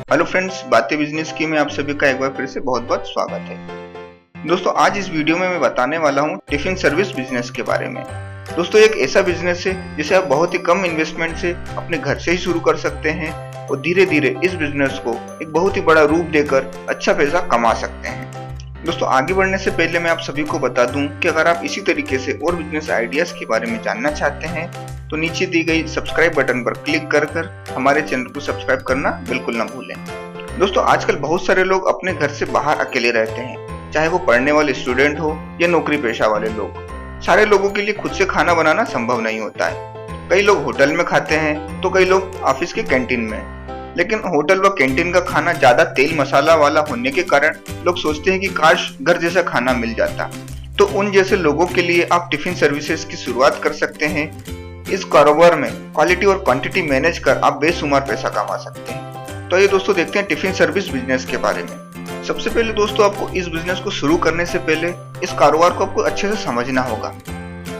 Hello friends, बातें business की में आप सभी का एक बार फिर से बहुत बहुत स्वागत है। दोस्तों, आज इस वीडियो में मैं बताने वाला हूँ टिफिन सर्विस बिजनेस के बारे में। दोस्तों, एक ऐसा बिजनेस है जिसे आप बहुत ही कम इन्वेस्टमेंट से अपने घर से ही शुरू कर सकते हैं और धीरे धीरे इस बिजनेस को एक बहुत ही बड़ा रूप देकर अच्छा पैसा कमा सकते हैं। दोस्तों, आगे बढ़ने से पहले मैं आप सभी को बता दूं कि अगर आप इसी तरीके से और बिजनेस आइडियाज के बारे में जानना चाहते हैं तो नीचे दी गई सब्सक्राइब बटन पर क्लिक कर हमारे चैनल को सब्सक्राइब करना बिल्कुल ना भूलें। दोस्तों, आजकल बहुत सारे लोग अपने घर से बाहर अकेले रहते हैं, चाहे वो पढ़ने वाले स्टूडेंट हो या नौकरी पेशा वाले लोग। सारे लोगों के लिए खुद से खाना बनाना संभव नहीं होता है। कई लोग होटल में खाते हैं तो कई लोग ऑफिस के कैंटीन में। लेकिन होटल व कैंटीन का खाना ज्यादा तेल मसाला वाला होने के कारण लोग सोचते हैं कि काश घर जैसा खाना मिल जाता। तो उन जैसे लोगों के लिए आप टिफिन सर्विसेज की शुरुआत कर सकते हैं। इस कारोबार में क्वालिटी और क्वांटिटी मैनेज कर आप बेशुमार पैसा कमा सकते हैं। तो ये दोस्तों देखते हैं टिफिन सर्विस बिजनेस के बारे में। सबसे पहले दोस्तों, आपको इस बिजनेस को शुरू करने से पहले इस कारोबार को आपको अच्छे से समझना होगा।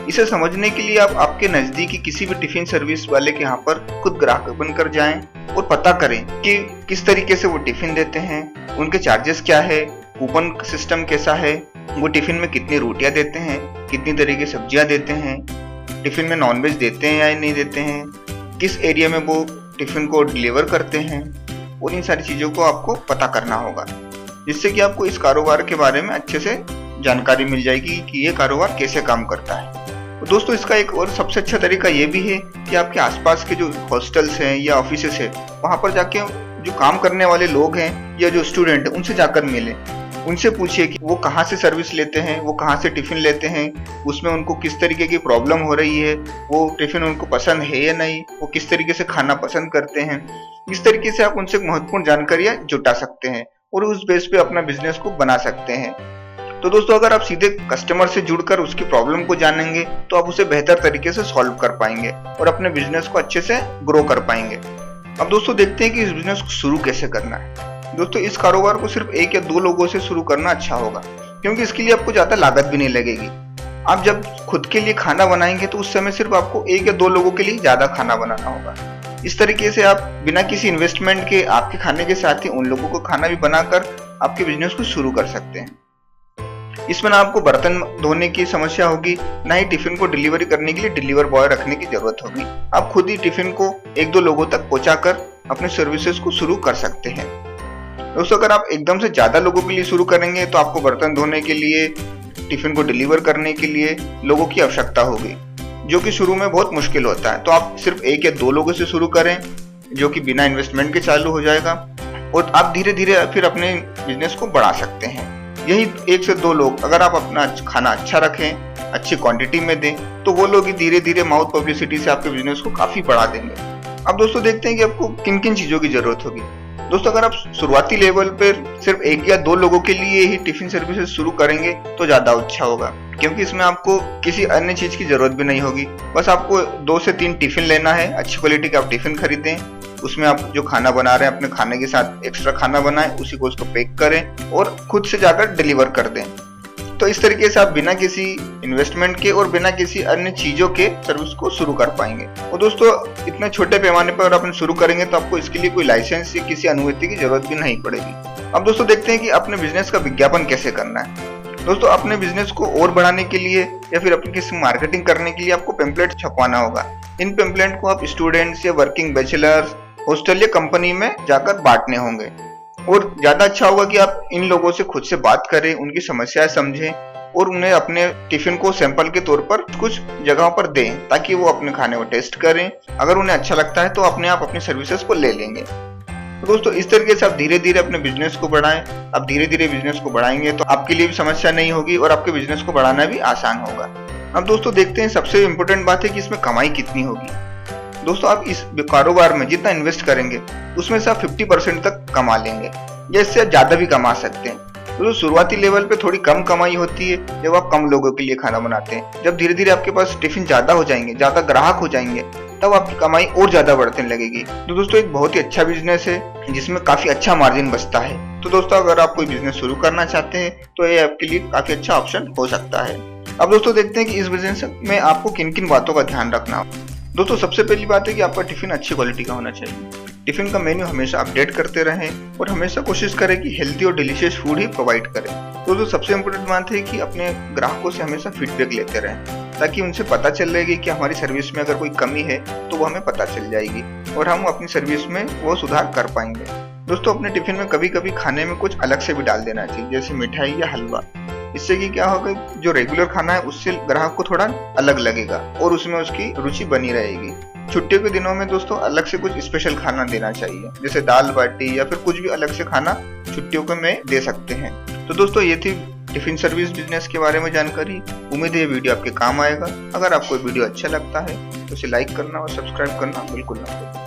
इसे समझने के लिए आप आपके नजदीकी किसी भी टिफिन सर्विस वाले के यहाँ पर खुद ग्राहक बनकर जाएं और पता करें कि किस तरीके से वो टिफिन देते हैं, उनके चार्जेस क्या है, कूपन सिस्टम कैसा है, वो टिफिन में कितनी रोटियां देते हैं, कितनी तरह की सब्जियां देते हैं, टिफिन में नॉनवेज देते हैं या नहीं देते हैं, किस एरिया में वो टिफिन को डिलीवर करते हैं, और इन सारी चीजों को आपको पता करना होगा, जिससे कि आपको इस कारोबार के बारे में अच्छे से जानकारी मिल जाएगी कि ये कारोबार कैसे काम करता है। तो दोस्तों, इसका एक और सबसे अच्छा तरीका ये भी है कि आपके आसपास के जो हॉस्टल्स हैं या ऑफिसेस हैं, वहां पर जाके जो काम करने वाले लोग हैं या जो स्टूडेंट हैं उनसे जाकर मिलें। उनसे पूछिए कि वो कहाँ से सर्विस लेते हैं, वो कहाँ से टिफिन लेते हैं, उसमें उनको किस तरीके की प्रॉब्लम हो रही है, वो टिफिन उनको पसंद है या नहीं, वो किस तरीके से खाना पसंद करते हैं। इस तरीके से आप उनसे महत्वपूर्ण जानकारियां जुटा सकते हैं और उस बेस पे अपना बिजनेस को बना सकते हैं। तो दोस्तों, अगर आप सीधे कस्टमर से जुड़कर उसकी प्रॉब्लम को जानेंगे तो आप उसे बेहतर तरीके से सॉल्व कर पाएंगे और अपने बिजनेस को अच्छे से ग्रो कर पाएंगे। अब दोस्तों देखते हैं कि इस बिजनेस को शुरू कैसे करना है। दोस्तों, इस कारोबार को सिर्फ 1 या 2 लोगों से शुरू करना अच्छा होगा, क्योंकि इसके लिए आपको ज्यादा लागत भी नहीं लगेगी। आप जब खुद के लिए खाना बनाएंगे तो उस समय सिर्फ आपको 1 या 2 लोगों के लिए ज्यादा खाना बनाना होगा। इस तरीके से आप बिना किसी इन्वेस्टमेंट के आपके खाने के साथ ही उन लोगों को खाना भी बनाकर आपके बिजनेस को शुरू कर सकते हैं। इसमें ना आपको बर्तन धोने की समस्या होगी, ना ही टिफिन को डिलीवरी करने के लिए डिलीवर बॉय रखने की जरूरत होगी। आप खुद ही टिफिन को 1-2 लोगों तक पहुंचाकर अपने सर्विसेज को शुरू कर सकते हैं। दोस्तों, अगर आप एकदम से ज्यादा लोगों के लिए शुरू करेंगे तो आपको बर्तन धोने के लिए, टिफिन को डिलीवर करने के लिए लोगों की आवश्यकता होगी, जो कि शुरू में बहुत मुश्किल होता है। तो आप सिर्फ 1 या 2 लोगों से शुरू करें, जो कि बिना इन्वेस्टमेंट के चालू हो जाएगा, और आप धीरे धीरे फिर अपने बिजनेस को बढ़ा सकते हैं। यही 1 से 2 लोग, अगर आप अपना खाना अच्छा रखें, अच्छी क्वांटिटी में दें, तो वो लोग ही धीरे धीरे माउथ पब्लिसिटी से आपके बिजनेस को काफी बढ़ा देंगे। अब दोस्तों देखते हैं कि आपको किन किन चीजों की जरूरत होगी। दोस्तों, अगर आप शुरुआती लेवल पर सिर्फ 1 या 2 लोगों के लिए ही टिफिन सर्विसेज शुरू करेंगे तो ज्यादा अच्छा होगा, क्योंकि इसमें आपको किसी अन्य चीज की जरूरत भी नहीं होगी। बस आपको 2 से 3 टिफिन लेना है, अच्छी क्वालिटी का आप टिफिन खरीदें, उसमें आप जो खाना बना रहे हैं अपने खाने के साथ एक्स्ट्रा खाना बनाएं, उसी को उसको पैक करें और खुद से जाकर डिलीवर कर दें। तो इस तरीके से आप बिना किसी इन्वेस्टमेंट के और बिना किसी अन्य चीजों के सर्विस को शुरू कर पाएंगे। और दोस्तों, इतने छोटे पैमाने पर अपन शुरू करेंगे तो आपको इसके लिए कोई लाइसेंस या किसी अनुमति की जरूरत भी नहीं पड़ेगी। अब दोस्तों देखते हैं कि अपने बिजनेस का विज्ञापन कैसे करना है। दोस्तों, अपने बिजनेस को और बढ़ाने के लिए या फिर अपनी किसी मार्केटिंग करने के लिए आपको पेम्पलेट छपवाना होगा। इन पेम्पलेट को आप स्टूडेंट्स या वर्किंग बैचलर्स, हॉस्टल या कंपनी में जाकर बांटने होंगे। और ज्यादा अच्छा होगा कि आप इन लोगों से खुद से बात करें, उनकी समस्याएं समझें और उन्हें अपने टिफिन को सैंपल के तौर पर कुछ जगहों पर दें, ताकि वो अपने खाने को टेस्ट करें। अगर उन्हें अच्छा लगता है तो अपने आप अपनी सर्विसेज को ले लेंगे। तो दोस्तों, इस तरीके से आप धीरे धीरे अपने बिजनेस को बढ़ाएं। आप धीरे धीरे बिजनेस को बढ़ाएंगे तो आपके लिए भी समस्या नहीं होगी और आपके बिजनेस को बढ़ाना भी आसान होगा। अब दोस्तों देखते हैं, सबसे इम्पोर्टेंट बात है कि इसमें कमाई कितनी होगी। दोस्तों, आप इस कारोबार में जितना इन्वेस्ट करेंगे उसमें से आप 50% तक कमा लेंगे, या इससे आप ज्यादा भी कमा सकते हैं। तो शुरुआती लेवल पे थोड़ी कम कमाई होती है जब आप कम लोगों के लिए खाना बनाते हैं। जब धीरे धीरे आपके पास टिफिन ज्यादा हो जाएंगे, ज्यादा ग्राहक हो जाएंगे, तब आपकी कमाई और ज्यादा बढ़ने लगेगी। तो दोस्तों, एक बहुत ही अच्छा बिजनेस है जिसमें काफी अच्छा मार्जिन बचता है। तो दोस्तों, अगर आप कोई बिजनेस शुरू करना चाहते हैं तो ये आपके लिए काफी अच्छा ऑप्शन हो सकता है। अब दोस्तों देखते हैं कि इस बिजनेस में आपको किन किन बातों का ध्यान रखना होगा। दोस्तों, सबसे पहली बात है कि आपका टिफिन अच्छी क्वालिटी का होना चाहिए। टिफिन का मेन्यू हमेशा अपडेट करते रहें और हमेशा कोशिश करें कि हेल्दी और डिलीशियस फूड ही प्रोवाइड करें। तो जो सबसे इम्पोर्टेंट बात है कि अपने ग्राहकों से हमेशा फीडबैक लेते रहें, ताकि उनसे पता चल जाएगी कि हमारी सर्विस में अगर कोई कमी है तो वो हमें पता चल जाएगी और हम अपनी सर्विस में वो सुधार कर पाएंगे। दोस्तों, अपने टिफिन में कभी कभी खाने में कुछ अलग से भी डाल देना चाहिए, जैसे मिठाई या हलवा। इससे कि क्या होगा, जो रेगुलर खाना है उससे ग्राहक को थोड़ा अलग लगेगा और उसमें उसकी रुचि बनी रहेगी। छुट्टियों के दिनों में दोस्तों अलग से कुछ स्पेशल खाना देना चाहिए, जैसे दाल बाटी या फिर कुछ भी अलग से खाना छुट्टियों को में दे सकते हैं। तो दोस्तों, ये थी टिफिन सर्विस बिजनेस के बारे में जानकारी। उम्मीद है ये वीडियो आपके काम आएगा। अगर आपको वीडियो अच्छा लगता है तो इसे लाइक करना और सब्सक्राइब करना बिल्कुल ना भूलें।